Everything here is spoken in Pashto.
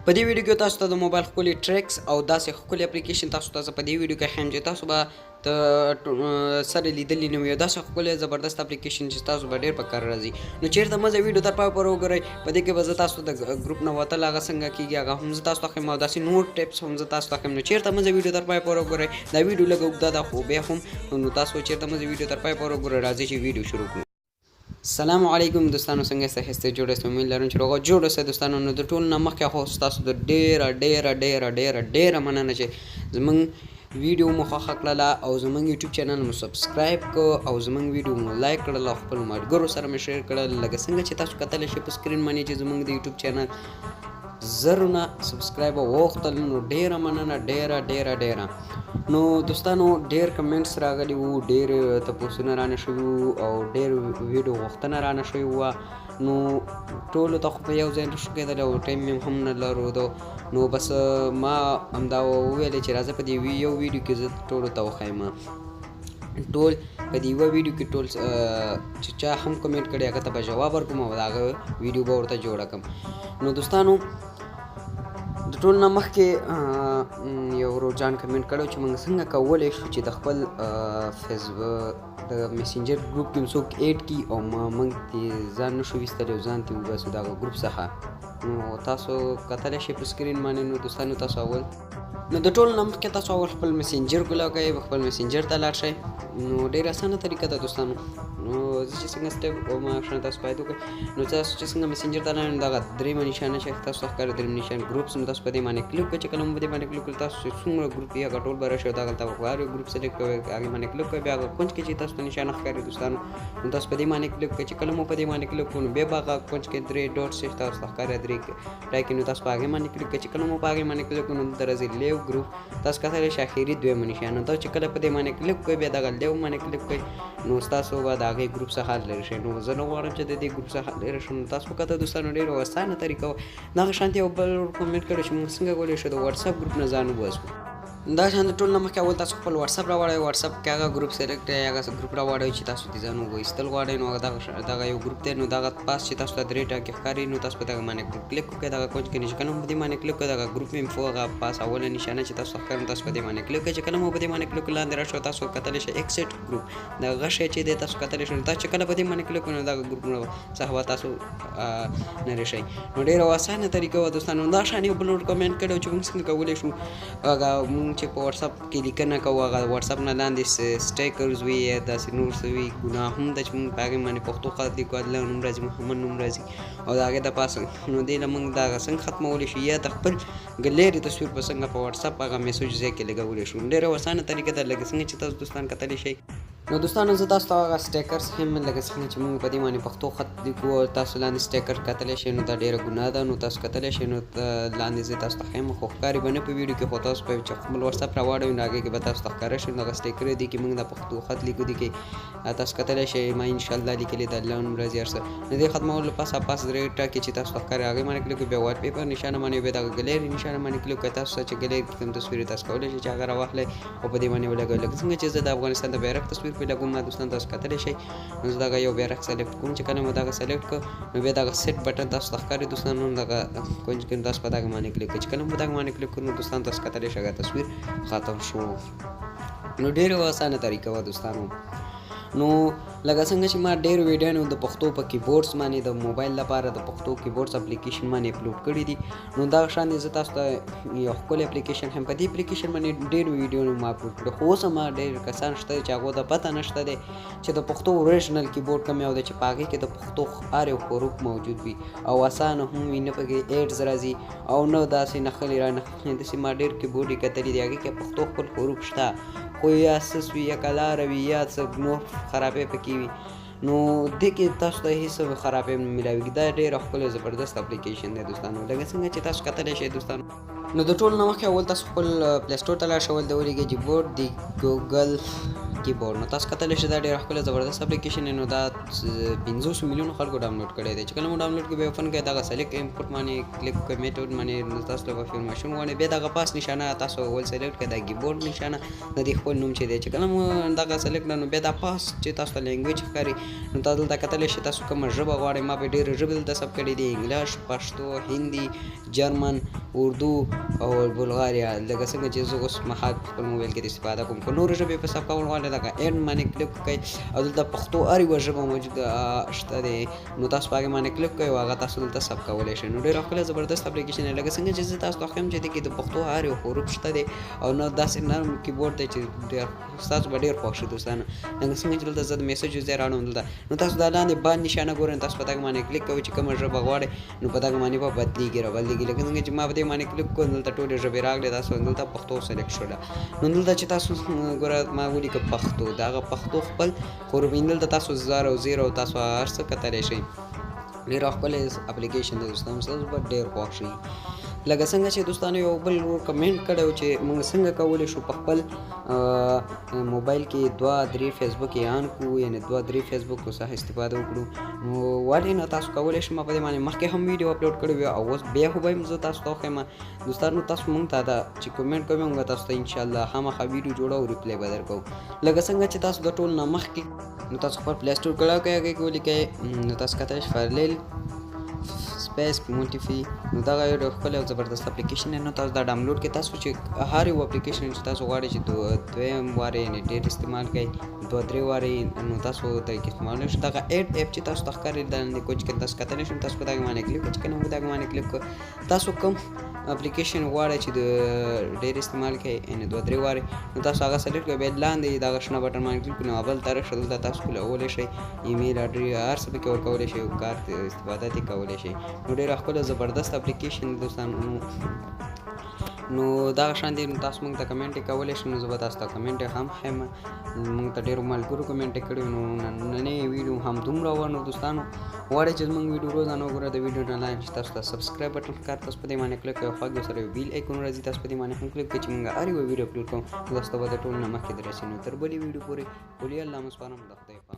په دې ویډیو کې تاسو ته د موبایل ښکلي ټریکس او داسې ښکلي اپلیکیشن تاسو ته په دې ویډیو کې ښیم چې تاسو به سره لیدلی نه وي او داسې ښکلی زبردست اپلیکیشن چې تاسو به ډېر په کار راځي. نو چېرته مه ځئ، ویډیو تر پایه پورې وګورئ. په دې کې به زه تاسو د ګروپ نه وتل هغه څنګه کېږي هغه هم زه تاسو ته ښیم او داسې نور ټپس هم زه تاسو ته ښیم. نو چېرته مه ځئ، ویډیو تر پایه پورې وګورئ. دا ویډیو لږ اوږده ده خو بیا هم نو تاسو چېرته مه ځئ، ویډیو تر پایه پورې وګورئ. راځئ چې ویډیو شروع کړو. السلام علیکم دوستانو، څنګه یاست؟ ښه جوړ یاست؟ امید لرم چې روغ جوړ اوسئ دوستانو. نو د ټول نه مخکې خو ستاسو د ډېره مننه چې زموږ ویډیو مو خوښه کړله او زموږ یوټیوب چینل مو سبسکرایب کړو او زموږ ویډیو مو لایک کړل او خپلو ملګرو سره مې شیر کړل. لکه څنګه چې تاسو کتلی شئ په سکرین باندې چې زموږ د یوټیوب چینل زرونه سبسکرایب وغوښتل. نو ډېره مننه، ډېره. نو دوستانو ډېر کمنټس راغلي وو، ډېر تپوسونه رانه شوي وو او ډېر ویډیو غوښتنه رانه شوې وه. نو ټولو ته خو په یو ځای نشو کېدلی او ټایم مې هم نه لرلو. نو بس ما همدا وویلې چې راځه په دې یو ویډیو کې زه ټولو ته وښیم. ټول په دې یوه ویډیو کې ټول چې چا هم کمنټ کړی هغه ته به جواب ورکوم او د هغه ویډیو به ورته جوړه کړم. نو دوستانو د ټول نه مخکې یو روجان کمنټ کړی چې موږ څنګه کولی شو چې د خپل فیسبوک د میسنجر ګروپ کې څوک ایډ کړي او موږ ترې ځان نشو ویستلی او ځان ترې وباسو د هغه ګروپ څخه. نو تاسو کتلی شئ په سکرین باندې. نو دوستانو تاسو اول نو د ټول نه مخکې تاسو اول خپل میسنجر ولګوئ، خپل میسنجر ته لاړ شئ. نو ډېره اسانه طریقه ده دوستانو. نو زه چې څنګه سټپ کوم شان تاسو باید وکړئ. نو تاسو چې څنګه میسنجر ته لاړئ نو دغه درېیمه نشانه چې تاسو ته ښکاري درېیم نشان ګروپس، نو تاسو په دې باندې کلیک کړئ. چې کله مو په دې باندې کلیک کړئ تاسو چې څومره ګروپ یې هغه ټول به راشي او دغلته به هر یو ګروپ سلیکټ کوئ، هغې باندې کلیک کوئ. بیا هغه کونج کې چې تاسو ته نشانه ښکاري دوستانو نو تاسو په دې باندې کلیک کړئ. چې کله مو په دې باندې کلیک کړو نو بیا به هغه کونج کې درې ډاټ چې تاسو ته ښکاري درې ټایکې نو تاسو په هغې باندې کلیک کړئ. چې کله مو په هغې باندې کلیک کړو نو دلته راځي لیو ګروپ، تاسو کتلی شئ اخري دویمه نشانه. تاسو چې کله په دې باندې کلیک کوئ بیا دغه لیو باندې کلیک کوئ نو ستاسو به د هغې ګروپ څخه لرې شئ. نو زه نه غواړم چې د دې ګروپ څخه لرې شم. نو تاسو وکتل دوستانو ډېره اسانه طریقه وه. دغه شانتې یو بل کمنټ کړی چې موږ څنګه کولی شو د واتساپ ګروپ نه ځان وباسو. دا شان د ټول نه مخکې اول تاسو خپل واتساپ راوړئ. واتساپ کې هغه ګروپ سلیکټ کړئ، هغه ګروپ راوړئ چې تاسو دې ځان وایستل غواړئ. نو دغه یو ګروپ دی. نو دغه پاس چې تاسو ته درې ټاکې ښکاري نو تاسو په دغه باندې کلیک وکړئ. دغه کونج کې چې کله مو په دې باندې کلیک کړئ دغه ګروپ انفو هغه پاس اوله نشانه چې تاسو ته ښکاري نو تاسو په دې باندې کلیک کړئ. چې کله مو په دې باندې کلیک کړئ لاندې راشئ تاسو کتلی شئ ایکسټ ګروپ، دغه شی چې دی تاسو کتلی شئ. تاسو چې کله په دې باندې کلیک کړئ نو دغه ګروپ څخه به تاسو لرې شئ. نو ډېره اسانه طریقه وه دوستانو. دا شان یو بل کمنټ کړی چې موږ څنګه کولی شو هغه موږ چې په واتساپ کې لیکنه کوو هغه واتساپ نه لاندې سټیکرز وي یا داسې نور څه وي ګناه هم ده چې موږ په هغې باندې پښتو خط لیکو، عدله نوم راځي، محمد نوم راځي او د هغې دپاسه نو دې له موږ دغه څنګه ختمولی شو یا د خپل ګلیري تصویر په څنګه په واتساپ هغه میسج ځای کې لګولی شو. ډېره اسانه طریقه ده لکه څنګه چې تاسو دوستان کتلی شئ. نو دوستانو زه تاسو ته هغه سټیکرز هم لکه څنګه چې موږ په دې باندې پښتو خط لیکو او تاسو لاندې سټیکر کتلی شئ نو دا ډېره ګناه ده. نو تاسو کتلی شئ نو لاندې زه تاسو ته ښیم خو ښکاري به نه په ویډیو کې، خو تاسو به چې خپل واتساپ راواړئ نو هغې کې به تاسو ته ښکاره شي. نو هغه سټیکر دی کې موږ د پښتو خط لیکو دي کې تاسو کتلی شئ ما انشاءالله لیکلي د الله نوم راځي هر څه. نو دې ختمولو پاسه درې ټاکې چې تاسو ته ښکاري هغې باندې کلیک کړئ. بیا واټ پیپر نشانه باندې بیا دغه ګلیري نشانه باندې کلیک کړئ. تاسو چې ګلیري کې کوم تصویر تاسو کولی شئ چې هغه راواخلئ او په دې باندې ولګوئ. لکه څنګه چې زه د افغانستان د بیرغ تصویر پرې لګوم دوستان تاسو کتلی شئ. نو زه دغه یو بیرغ سلیکټ کوم. چې کله مو دغه سلیکټ کړ نو بیا دغه سیټ بټن تاسو ته ښکاري دوستانو دغه کونج کې تاسو په دغه باندې کلیک کړئ. چې کله مو په دغه باندې کلیک کړو نو دوستان تاسو کتلی شئ هغه تصویر ختم شو. نو ډېره اسانه طریقه وه دوستانو. نو لکه څنګه چې ما ډېر ویډیوانو د پښتو په کیبورډس باندې د موبایل لپاره د پښتو کیبورډس اپلیکیشن باندې اپلوډ کړي دي. نو دغه شان زه تاسو ته یو ښکلی اپلیکیشن هم په دې اپلیکیشن باندې ډېر ویډیوونه ما اپلوډ کړي، خو اوس هم ډېر کسان شته چې هغو ته پته نشته دی چې د پښتو اوریجنل کیبورډ کوم یو دی چې په هغې کې د پښتو هر یو حروف موجود وي او اسانه هم وي، نه پکې ایډز راځي او نه داسې نښلې رانښلې. داسې ما ډېر کیبورډ یې کتلي دي هغې کې پښتو خپل حروف شته خو یا سس وي یا کلاره وي یا څه نور خرابې پکې وي. نو دې کې تاسو ته هېڅ خرابې نه میلاویږي. دا ډېره ښکلی زبردست اپلیکیشن دی دوستانو. لکه څنګه چې تاسو کتلی شئ دوستانو. نو د ټول نه مخکې اول تاسو خپل پلی سټور ته لاړ شئ. اول د ولیږئ کیبورډ د ګوګل کیبورډ. نو تاسو کتلی شئ دا ډېره ښکلی زبردست اپلیکیشن دی. نو دا 500 میلیونو خلکو ډاونلوډ کړی دی. چې کله مو ډاونلوډ کړئ بیا اوپن کړئ دغه سلیکټ امپورټ باندې کلیک کړئ میتود باندې نو تاسو له انفارمیشن غواړئ. بیا دغه پاس نشانه تاسو اول سلیکټ کړئ دا کیبورډ نشانه د دې خپل نوم چې دی. چې کله مو دغه سلیکټ نو بیا دا پاس چې تاسو ته لینګویج ښکاري نو تاسو دلته کتلی شئ تاسو کومه ژبه غواړئ. ما به ډېرې ژبې دلته ثبت کړي دي، انګلیش، پښتو، هندي، جرمن، اردو او بلغاریا لکه څنګه چې زه اوس مهال په خپل موبایل کې د استفاده کوم که نورو ژبې په ثبت کول غواړئ لکه اډ باندې کلیک وکړئ او دلته پښتو هر یوه ژبه موجوده شته دی نو تاسو په هغې باندې کلیک کوئ او هغه تاسو دلته ثبت کولی شئ نو ډېره ښکلی زبردست اپلیکیشن دی لکه څنګه چې زه تاسو ته ښیم چې دې کې د پښتو هر یو حروف شته دی او نه داسې نرم کیبورډ دی چې ستاسو به ډېر خوښ شي دوستانو لکه څنګه چې دلته زه د میسیجو ځای راوړم دلته نو تاسو دا لاندې باد نشانه ګورئ تاسو په دغه باندې کلیک کوئ چې کومه ژبه غواړئ نو په دغه باندې به بدلېږي رابدلېږي لکه څنګه چې ما په دې باندې کلیک کړو دلته ټولې ژبې راغلې تاسو دلته پښتو سلیکټ شوله نو دلته چې تاسو ګوره ما ولیکه پښتو د هغه پښتو خپل حروف دلته تاسو زر او زیر او تاسو هر څه کتلی شئ ډېر ښکلی اپلیکیشن دی دوستانو ستاسو به ډېر خوښ شي لکه څنګه چې دوستانو یو بل کمنټ کړی و چې موږ څنګه کولی شو په خپل موبایل کې 2-3 فیسبوک یې آن کړو یعنې 2-3 فیسبوک څخه استفاده وکړو نو ولې نه تاسو کولی شئ ما په دې باندې مخکې هم ویډیو اپلوډ کړی وي او اوس بیا خو به هم زه تاسو ته وښیم دوستانو تاسو موږ ته دا چې کمنټ کوئ موږ تاسو ته انشاءالله خامخا ویډیو جوړو او ریپلی به درکوو لکه څنګه چې تاسو د ټول نه مخکې نو تاسو خپل پلی سټور کړه کوئ هغې کې ولیکئ نو تاسو کتلی شئ فرلیل سپیس مونټیفي نو دغه یو ډېر ښکلی او زبردست اپلیکیشن دی نو تاسو دا ډاونلوډ کړئ تاسو چې هر یو اپلیکیشن چې تاسو غواړئ چې دویم وارې یعنې ډېر استعمال کړئ 2-3 وارې نو تاسو ته استعمالولی شئ دغه ایډ ایپ چې تاسو ته ښکاري لاندې کوچ کې تاسو کتلی شئ تاسو په دغه باندې کلیک کړئ چې کله په دغه باندې کلیک کړئ تاسو کوم اپلیکیشن غواړئ چې د ډېر استعمال کړئ یعنې 2-3 وارې نو تاسو هغه سلیکټ کړئ بیا لاندې دغه شنه بټن باندې کلیک کړئ نو بل طرف شه دلته تاسو کولولی شئ ایمیل اډرس هر څه پکې ورکولی شئ کار استفاده ترې کولی شئ نو ډېره ښکلی زبردست اپلیکیشن دوستانو نو دغه شان دي نو تاسو موږ ته کمنټ یې کولی شئ نو زه به تاسو ته کمنټ یې هم ښیم موږ ته ډېرو ملګرو کمنټ یې کړي نو نننۍ ویډیو همدومره وه نو دوستانو غواړئ چې زموږ ویډیو روزانه وګورئ د ویډیو نه لاندې چې تاسو ته سبسکرایب بټن ښکار تاسو په دې باندې کلیک کوئ خواږه سره یو بیل ایکون راځي تاسو په دې باندې هم کلیک کوئ چې موږ هر یوه ویډیو اپلوډ کوو تاسو ته به د ټولو نه مخکې دررسي نو تر بلې ویډیو پورې ټولې الله مو سپارم د خدای